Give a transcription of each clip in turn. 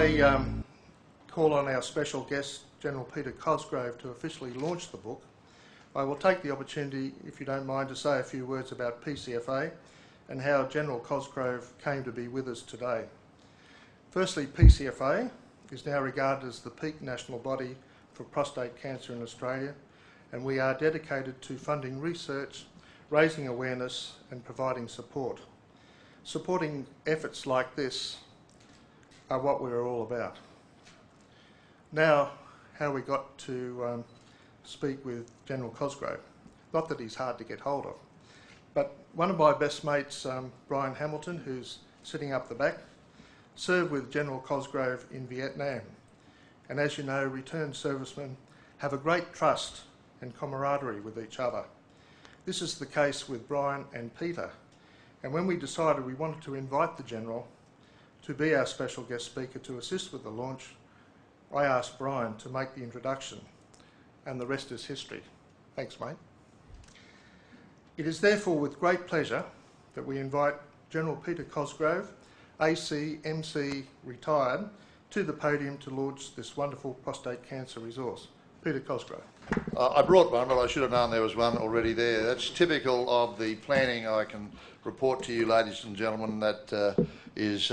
I call on our special guest, General Peter Cosgrove, to officially launch the book, I will take the opportunity, if you don't mind, to say a few words about PCFA and how General Cosgrove came to be with us today. Firstly, PCFA is now regarded as the peak national body for prostate cancer in Australia, and we are dedicated to funding research, raising awareness and providing support. Supporting efforts like this are what we're all about. Now, how we got to speak with General Cosgrove. Not that he's hard to get hold of, but one of my best mates, Brian Hamilton, who's sitting up the back, served with General Cosgrove in Vietnam. And as you know, returned servicemen have a great trust and camaraderie with each other. This is the case with Brian and Peter. And when we decided we wanted to invite the General to be our special guest speaker to assist with the launch, I asked Brian to make the introduction, and the rest is history. Thanks, mate. It is therefore with great pleasure that we invite General Peter Cosgrove, AC, MC, retired, to the podium to launch this wonderful prostate cancer resource. Peter Cosgrove. I brought one, but I should have known there was one already there. That's typical of the planning. I can report to you, ladies and gentlemen, that is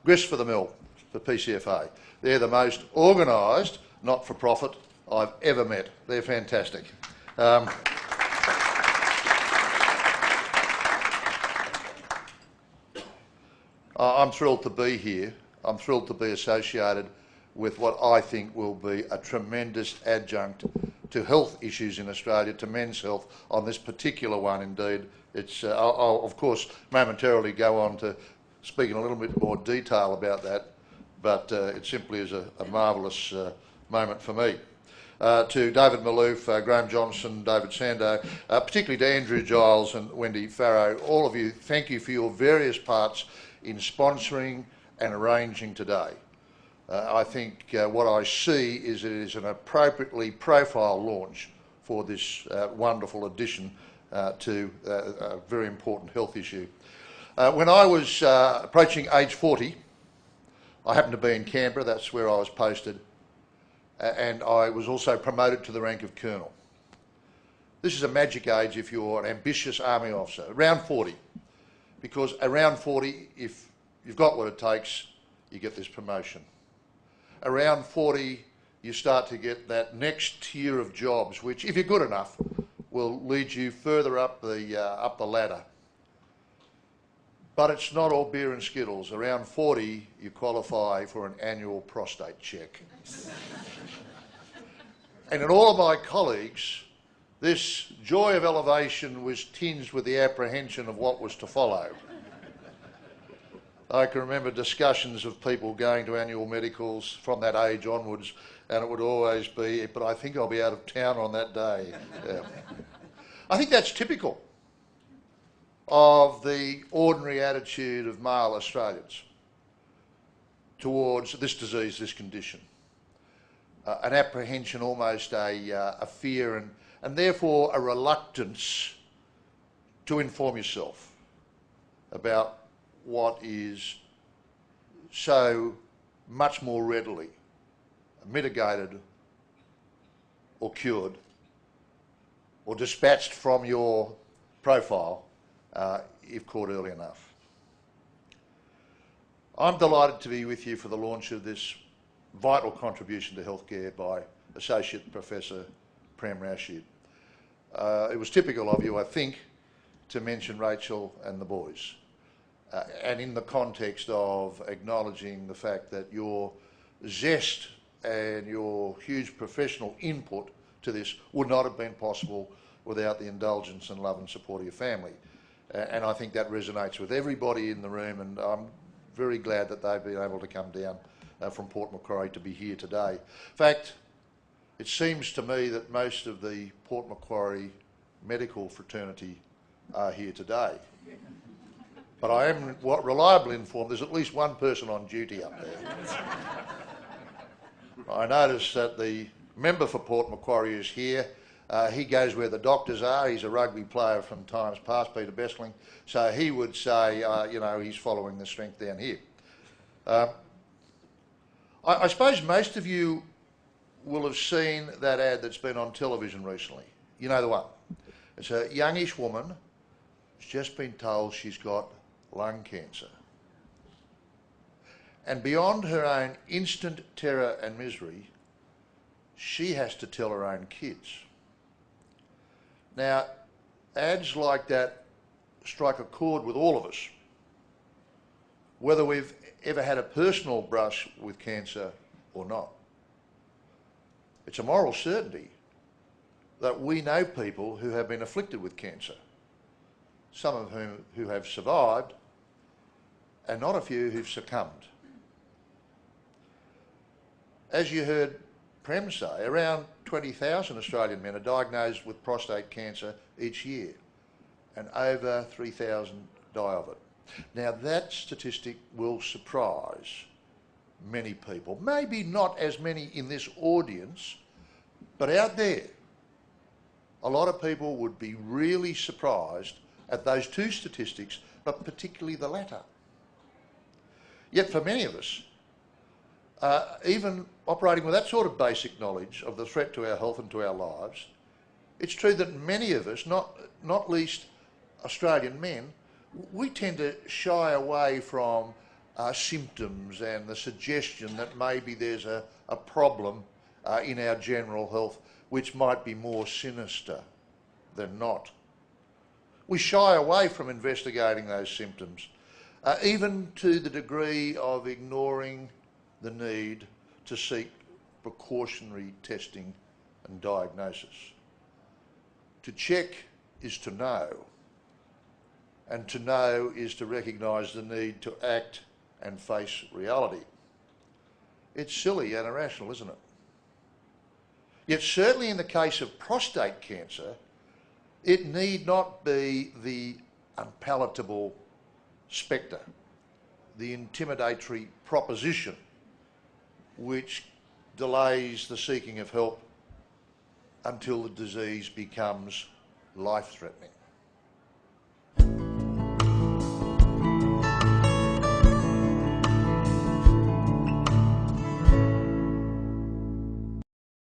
grist for the mill for PCFA. They're the most organised not-for-profit I've ever met. They're fantastic. I'm thrilled to be here. I'm thrilled to be associated with what I think will be a tremendous adjunct to health issues in Australia, to men's health on this particular one indeed. It's, I'll of course momentarily go on to speak in a little bit more detail about that, but it simply is a marvellous moment for me. To David Malouf, Graham Johnson, David Sando, particularly to Andrew Giles and Wendy Farrow, all of you, thank you for your various parts in sponsoring and arranging today. I think what I see is it is an appropriately profile launch for this wonderful addition to a very important health issue. When I was approaching age 40, I happened to be in Canberra, that's where I was posted, and I was also promoted to the rank of Colonel. This is a magic age if you're an ambitious army officer, around 40, because around 40, if you've got what it takes, you get this promotion. Around 40, you start to get that next tier of jobs, which, if you're good enough, will lead you further up the ladder. But it's not all beer and skittles. Around 40, you qualify for an annual prostate check. And in all of my colleagues, this joy of elevation was tinged with the apprehension of what was to follow. I can remember discussions of people going to annual medicals from that age onwards, and it would always be, but I think I'll be out of town on that day. Yeah. I think that's typical of the ordinary attitude of male Australians towards this disease, this condition. An apprehension, almost a fear, and therefore a reluctance to inform yourself about what is so much more readily mitigated or cured or dispatched from your profile if caught early enough. I'm delighted to be with you for the launch of this vital contribution to healthcare by Associate Professor Prem Rashid. It was typical of you, I think, to mention Rachel and the boys. And in the context of acknowledging the fact that your zest and your huge professional input to this would not have been possible without the indulgence and love and support of your family. And I think that resonates with everybody in the room, and I'm very glad that they've been able to come down from Port Macquarie to be here today. In fact, it seems to me that most of the Port Macquarie medical fraternity are here today. But I am reliably informed there's at least one person on duty up there. I notice that the member for Port Macquarie is here. He goes where the doctors are. He's a rugby player from times past, Peter Bestling. So he would say, you know, he's following the strength down here. I suppose most of you will have seen that ad that's been on television recently. You know the one. It's a youngish woman who's just been told she's got lung cancer. And beyond her own instant terror and misery, she has to tell her own kids. Now, ads like that strike a chord with all of us, whether we've ever had a personal brush with cancer or not. It's a moral certainty that we know people who have been afflicted with cancer, some of whom who have survived, and not a few who've succumbed. As you heard Prem say, around 20,000 Australian men are diagnosed with prostate cancer each year, and over 3,000 die of it. Now that statistic will surprise many people. Maybe not as many in this audience, but out there, a lot of people would be really surprised at those two statistics, but particularly the latter. Yet for many of us, even operating with that sort of basic knowledge of the threat to our health and to our lives, it's true that many of us, not least Australian men, we tend to shy away from symptoms and the suggestion that maybe there's a problem in our general health which might be more sinister than not. We shy away from investigating those symptoms, even to the degree of ignoring the need to seek precautionary testing and diagnosis. To check is to know, and to know is to recognise the need to act and face reality. It's silly and irrational, isn't it? Yet certainly in the case of prostate cancer, it need not be the unpalatable spectre, the intimidatory proposition which delays the seeking of help until the disease becomes life-threatening.